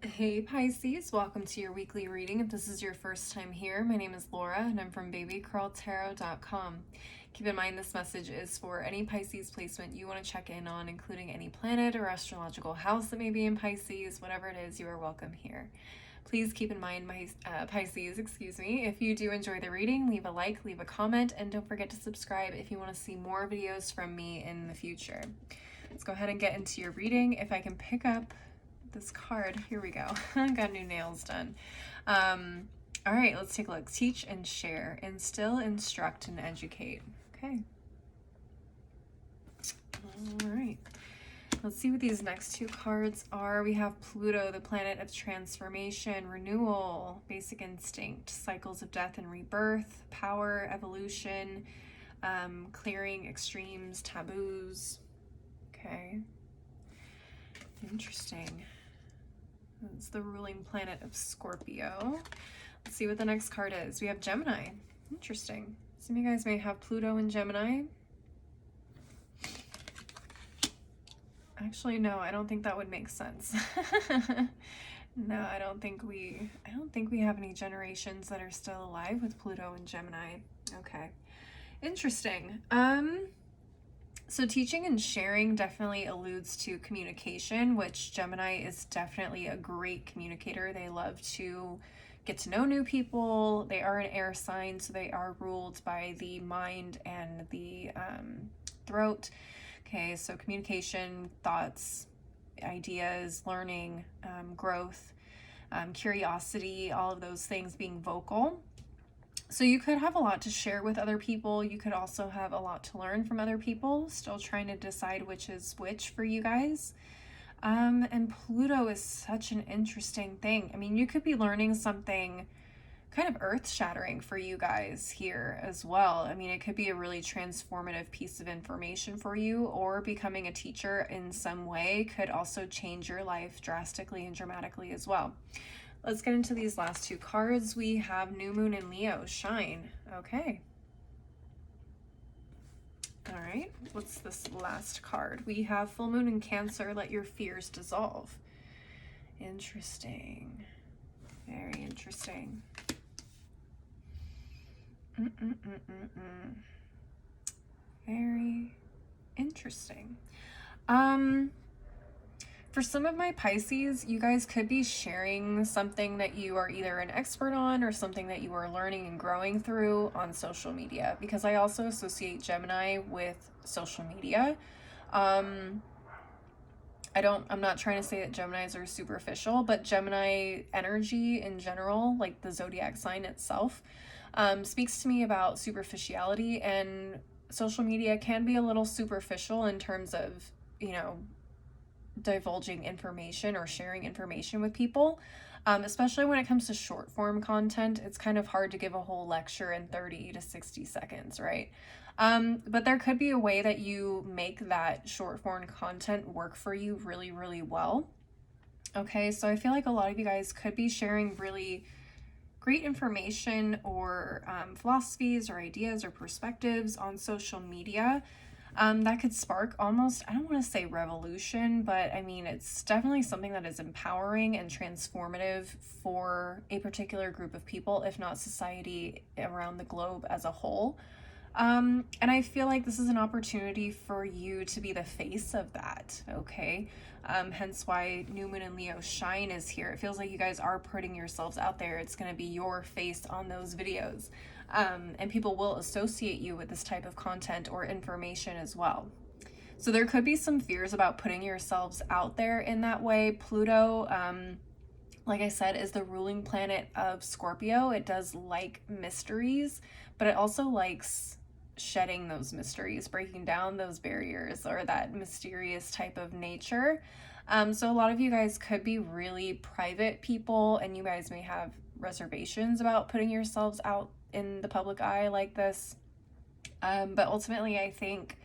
Hey Pisces, welcome to your weekly reading. If this is your first time here, my name is Laura and I'm from babycurltarot.com. Keep in mind this message is for any Pisces placement you want to check in on, including any planet or astrological house that may be in Pisces. Whatever it is, you are welcome here. Please keep in mind, Pisces, if you do enjoy the reading, leave a like, leave a comment, and don't forget to subscribe if you want to see more videos from me in the future. Let's go ahead and get into your reading. If I can pick up this card, here we go. Got new nails done. All right, let's take a look. Teach and share, instill, instruct, and educate. Okay. All right. Let's see what these next two cards are. We have Pluto, the planet of transformation, renewal, basic instinct, cycles of death and rebirth, power, evolution, clearing extremes, taboos. Okay. Interesting. It's the ruling planet of Scorpio. Let's see what the next card is. We have Gemini. Interesting. Some of you guys may have Pluto in Gemini. Actually, no, I don't think that would make sense. No, I don't think we have any generations that are still alive with Pluto and Gemini. Okay. Interesting. So teaching and sharing definitely alludes to communication, which Gemini is definitely a great communicator. They love to get to know new people. They are an air sign, so they are ruled by the mind and the throat. Okay, so communication, thoughts, ideas, learning, growth, curiosity, all of those things being vocal. So you could have a lot to share with other people. You could also have a lot to learn from other people. Still trying to decide which is which for you guys. And Pluto is such an interesting thing. I mean, you could be learning something kind of earth-shattering for you guys here as well. I mean, it could be a really transformative piece of information for you, or becoming a teacher in some way could also change your life drastically and dramatically as well. Let's get into these last two cards. We have New Moon in Leo, shine. Okay. All right, what's this last card? We have Full Moon in Cancer, let your fears dissolve. Interesting. Very interesting. Very interesting. For some of my Pisces, you guys could be sharing something that you are either an expert on or something that you are learning and growing through on social media, because I also associate Gemini with social media. I'm not trying to say that Geminis are superficial, but Gemini energy in general, like the zodiac sign itself, speaks to me about superficiality, and social media can be a little superficial in terms of, divulging information or sharing information with people, especially when it comes to short form content. It's kind of hard to give a whole lecture in 30 to 60 seconds, right? But there could be a way that you make that short form content work for you really, really well. Okay, so I feel like a lot of you guys could be sharing really great information or philosophies or ideas or perspectives on social media. That could spark almost, I don't want to say revolution, but I mean, it's definitely something that is empowering and transformative for a particular group of people, if not society around the globe as a whole. And I feel like this is an opportunity for you to be the face of that, okay? Hence why New Moon and Leo shine is here. It feels like you guys are putting yourselves out there. It's going to be your face on those videos. And people will associate you with this type of content or information as well. So there could be some fears about putting yourselves out there in that way. Pluto, like I said, is the ruling planet of Scorpio. It does like mysteries, but it also likes shedding those mysteries, breaking down those barriers, or that mysterious type of nature. So a lot of you guys could be really private people, and you guys may have reservations about putting yourselves out in the public eye like this. But ultimately, I think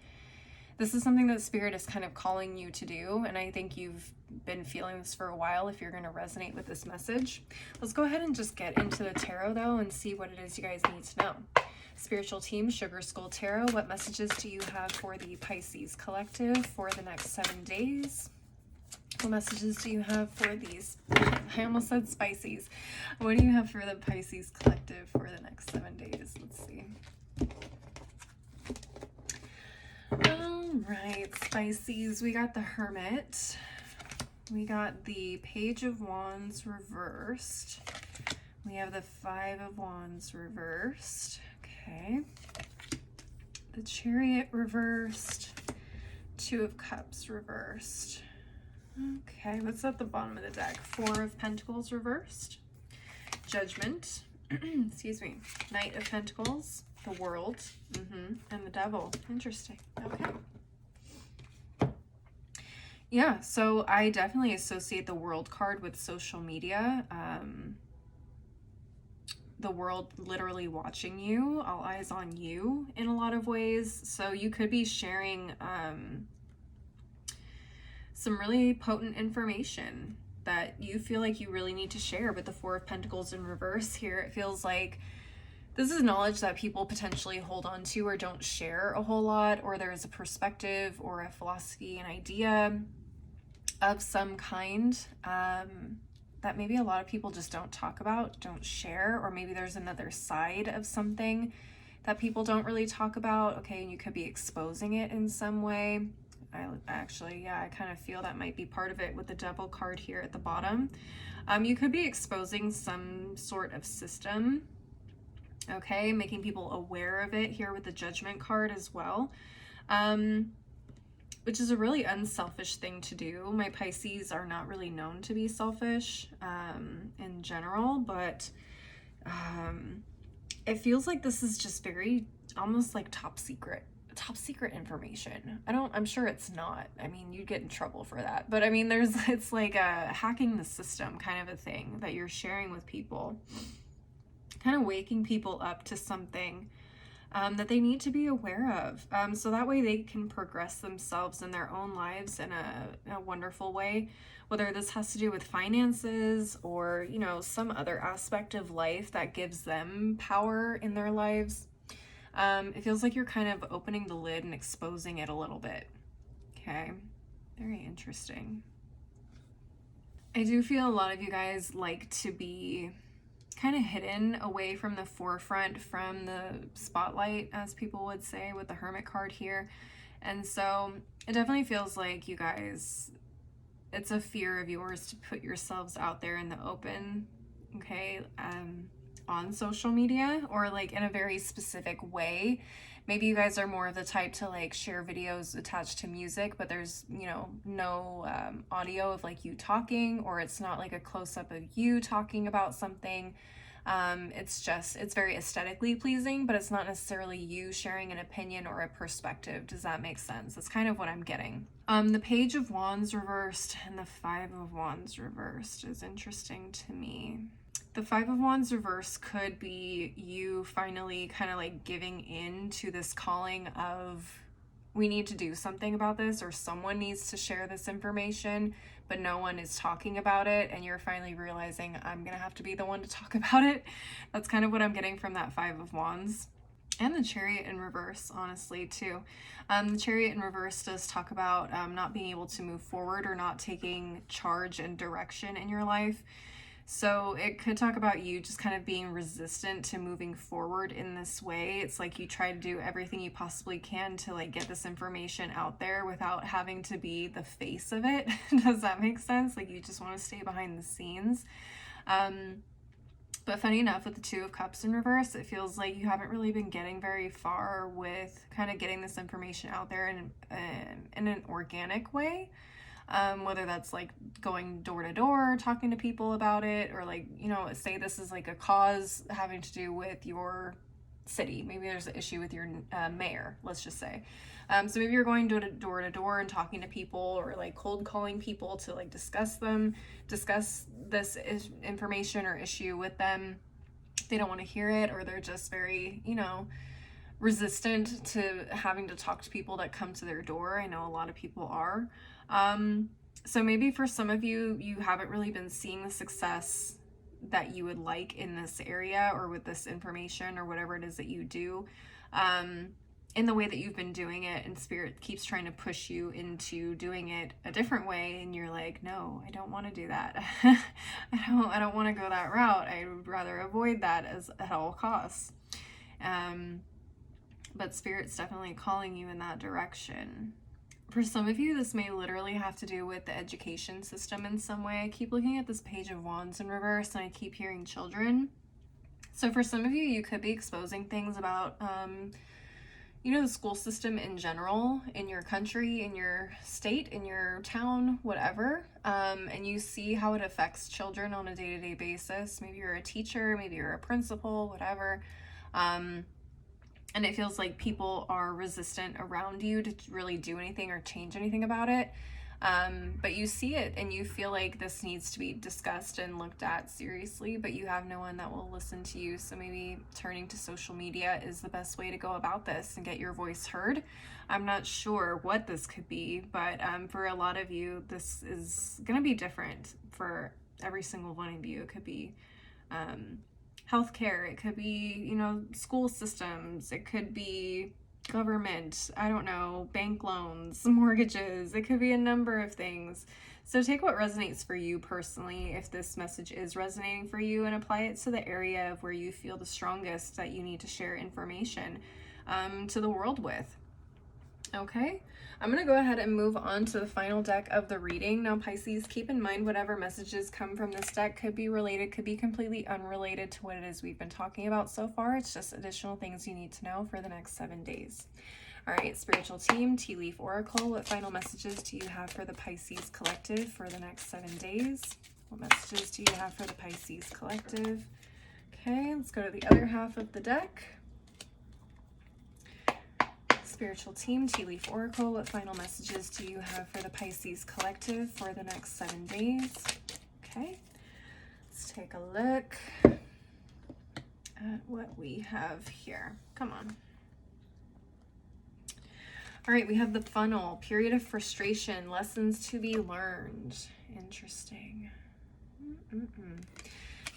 this is something that Spirit is kind of calling you to do, and I think you've been feeling this for a while if you're going to resonate with this message. Let's go ahead and just get into the tarot, though, and see what it is you guys need to know. Spiritual team, Sugar Skull Tarot, what messages do you have for the Pisces collective for the next 7 days? What messages do you have for these? I almost said Spices. What do you have for the Pisces collective for the next 7 days? Let's see. All right, Spices. We got the Hermit. We got the Page of Wands reversed. We have the Five of Wands reversed. Okay. The Chariot reversed. Two of Cups reversed. Okay, what's at the bottom of the deck? Four of Pentacles reversed. Judgment. Excuse me. Knight of Pentacles. The World. And the Devil. Interesting. Okay. Yeah, so I definitely associate the World card with social media. The world literally watching you, all eyes on you in a lot of ways. So you could be sharing some really potent information that you feel like you really need to share. But the Four of Pentacles in reverse here, it feels like this is knowledge that people potentially hold on to or don't share a whole lot, or there's a perspective or a philosophy, an idea of some kind that maybe a lot of people just don't talk about, don't share, or maybe there's another side of something that people don't really talk about. Okay, and you could be exposing it in some way. I kind of feel that might be part of it with the Devil card here at the bottom. You could be exposing some sort of system, okay, making people aware of it here with the Judgment card as well, which is a really unselfish thing to do. My Pisces are not really known to be selfish in general, but it feels like this is just very almost like top secret information. I'm sure it's not. I mean, you'd get in trouble for that. But I mean, it's like a hacking the system kind of a thing that you're sharing with people, kind of waking people up to something that they need to be aware of. So that way they can progress themselves in their own lives in a wonderful way, whether this has to do with finances or, you know, some other aspect of life that gives them power in their lives. It feels like you're kind of opening the lid and exposing it a little bit. Okay, very interesting. I do feel a lot of you guys like to be kind of hidden away from the forefront, from the spotlight, as people would say, with the Hermit card here. And so it definitely feels like you guys, it's a fear of yours to put yourselves out there in the open, okay, on social media, or like in a very specific way. Maybe you guys are more of the type to like share videos attached to music, but there's, you know, no audio of like you talking, or it's not like a close-up of you talking about something. It's very aesthetically pleasing, but it's not necessarily you sharing an opinion or a perspective. Does that make sense? That's kind of what I'm getting. The Page of Wands reversed and the Five of Wands reversed is interesting to me. The Five of Wands reverse could be you finally kind of like giving in to this calling of, we need to do something about this, or someone needs to share this information, but no one is talking about it, and you're finally realizing, I'm gonna have to be the one to talk about it. That's kind of what I'm getting from that Five of Wands. And the Chariot in reverse, honestly, too. The Chariot in reverse does talk about not being able to move forward or not taking charge and direction in your life. So it could talk about you just kind of being resistant to moving forward in this way. It's like you try to do everything you possibly can to like get this information out there without having to be the face of it. Does that make sense? Like you just want to stay behind the scenes. But funny enough, with the Two of Cups in reverse, it feels like you haven't really been getting very far with kind of getting this information out there in an organic way. Whether that's like going door to door, talking to people about it, or like, you know, say this is like a cause having to do with your city. Maybe there's an issue with your mayor, let's just say. So maybe you're going door to door and talking to people, or like cold calling people to like discuss this information or issue with them. They don't want to hear it, or they're just very, you know, resistant to having to talk to people that come to their door. I know a lot of people are. So maybe for some of you, you haven't really been seeing the success that you would like in this area or with this information or whatever it is that you do. in the way that you've been doing it, and Spirit keeps trying to push you into doing it a different way, and you're like, no, I don't want to do that. I don't want to go that route. I would rather avoid that at all costs. But Spirit's definitely calling you in that direction. For some of you, this may literally have to do with the education system in some way. I keep looking at this Page of Wands in reverse, and I keep hearing children. So for some of you, you could be exposing things about, the school system in general, in your country, in your state, in your town, whatever. And you see how it affects children on a day-to-day basis. Maybe you're a teacher, maybe you're a principal, whatever. And it feels like people are resistant around you to really do anything or change anything about it. But you see it and you feel like this needs to be discussed and looked at seriously, but you have no one that will listen to you. So maybe turning to social media is the best way to go about this and get your voice heard. I'm not sure what this could be, but for a lot of you, this is going to be different for every single one of you. It could be healthcare, it could be, school systems, it could be government, I don't know, bank loans, mortgages, it could be a number of things. So take what resonates for you personally, if this message is resonating for you, and apply it to the area of where you feel the strongest that you need to share information to the world with. Okay, I'm going to go ahead and move on to the final deck of the reading. Now, Pisces, keep in mind whatever messages come from this deck could be related, could be completely unrelated to what it is we've been talking about so far. It's just additional things you need to know for the next 7 days. All right, spiritual team, Tea Leaf Oracle, what final messages do you have for the Pisces collective for the next 7 days? What messages do you have for the Pisces collective? Okay, let's go to the other half of the deck. Spiritual team, Tea Leaf Oracle, what final messages do you have for the Pisces collective for the next 7 days? Okay, let's take a look at what we have here. Come on. All right, we have the funnel, period of frustration, lessons to be learned. Interesting.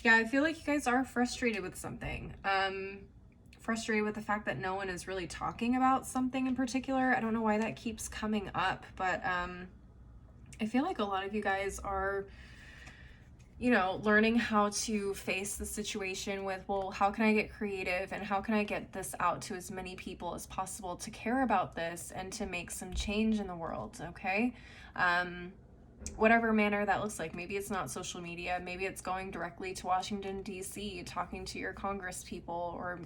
Yeah, I feel like you guys are frustrated with something. Frustrated with the fact that no one is really talking about something in particular. I don't know why that keeps coming up, but I feel like a lot of you guys are, learning how to face the situation with, well, how can I get creative and how can I get this out to as many people as possible to care about this and to make some change in the world, okay? Whatever manner that looks like. Maybe it's not social media, maybe it's going directly to Washington, D.C., talking to your Congress people, or,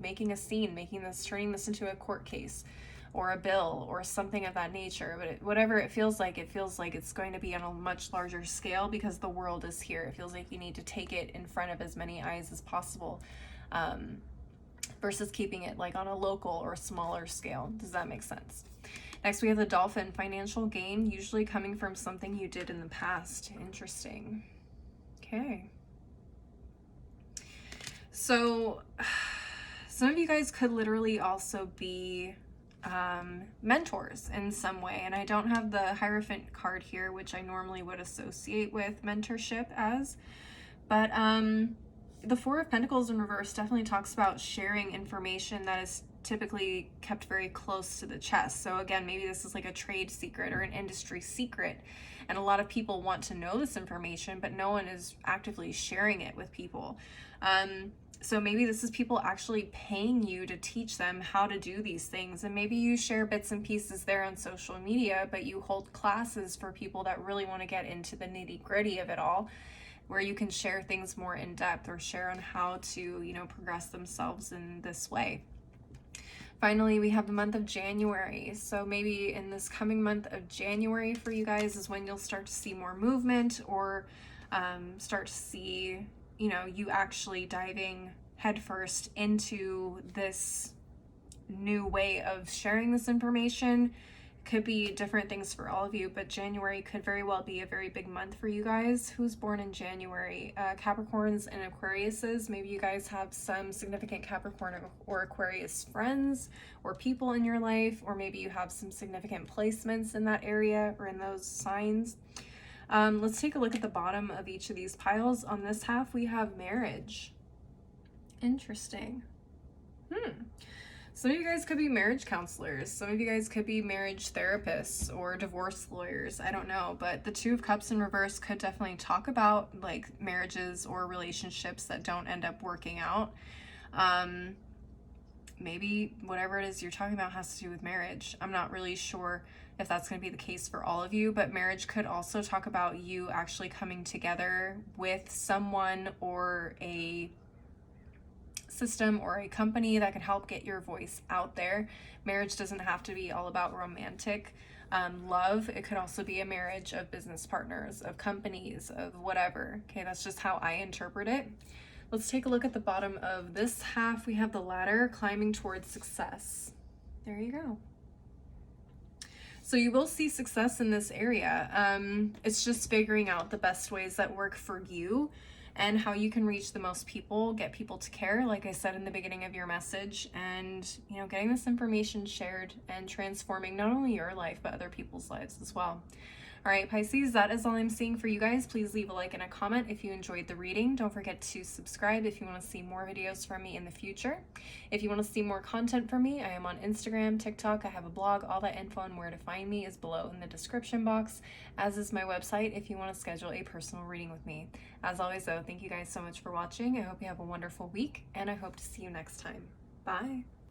making a scene, turning this into a court case or a bill or something of that nature. But whatever it feels like it's going to be on a much larger scale because the world is here. It feels like you need to take it in front of as many eyes as possible, versus keeping it like on a local or smaller scale. Does that make sense? Next, we have the dolphin, financial gain, usually coming from something you did in the past. Interesting. Okay. So some of you guys could literally also be mentors in some way. And I don't have the Hierophant card here, which I normally would associate with mentorship as. But the Four of Pentacles in reverse definitely talks about sharing information that is typically kept very close to the chest. So again, maybe this is like a trade secret or an industry secret, and a lot of people want to know this information, but no one is actively sharing it with people. So maybe this is people actually paying you to teach them how to do these things, and maybe you share bits and pieces there on social media, but you hold classes for people that really want to get into the nitty-gritty of it all, where you can share things more in depth or share on how to, progress themselves in this way. Finally, we have the month of January. So maybe in this coming month of January for you guys is when you'll start to see more movement, or start to see, you actually diving headfirst into this new way of sharing this information. Could be different things for all of you, but January could very well be a very big month for you guys. Who's born in January? Capricorns and Aquariuses. Maybe you guys have some significant Capricorn or Aquarius friends or people in your life, or maybe you have some significant placements in that area or in those signs. Let's take a look at the bottom of each of these piles. On this half, we have marriage. Interesting. Some of you guys could be marriage counselors. Some of you guys could be marriage therapists or divorce lawyers. I don't know. But the Two of Cups in reverse could definitely talk about like marriages or relationships that don't end up working out. Maybe whatever it is you're talking about has to do with marriage. I'm not really sure if that's going to be the case for all of you, but marriage could also talk about you actually coming together with someone or a system or a company that can help get your voice out there. Marriage doesn't have to be all about romantic love. It could also be a marriage of business partners, of companies, of whatever. Okay, that's just how I interpret it. Let's take a look at the bottom of this half. We have the ladder climbing towards success. There you go. So you will see success in this area. It's just figuring out the best ways that work for you and how you can reach the most people, get people to care, like I said in the beginning of your message, and getting this information shared and transforming not only your life, but other people's lives as well. All right, Pisces, that is all I'm seeing for you guys. Please leave a like and a comment if you enjoyed the reading. Don't forget to subscribe if you want to see more videos from me in the future. If you want to see more content from me, I am on Instagram, TikTok, I have a blog. All that info on where to find me is below in the description box, as is my website if you want to schedule a personal reading with me. As always, though, thank you guys so much for watching. I hope you have a wonderful week, and I hope to see you next time. Bye.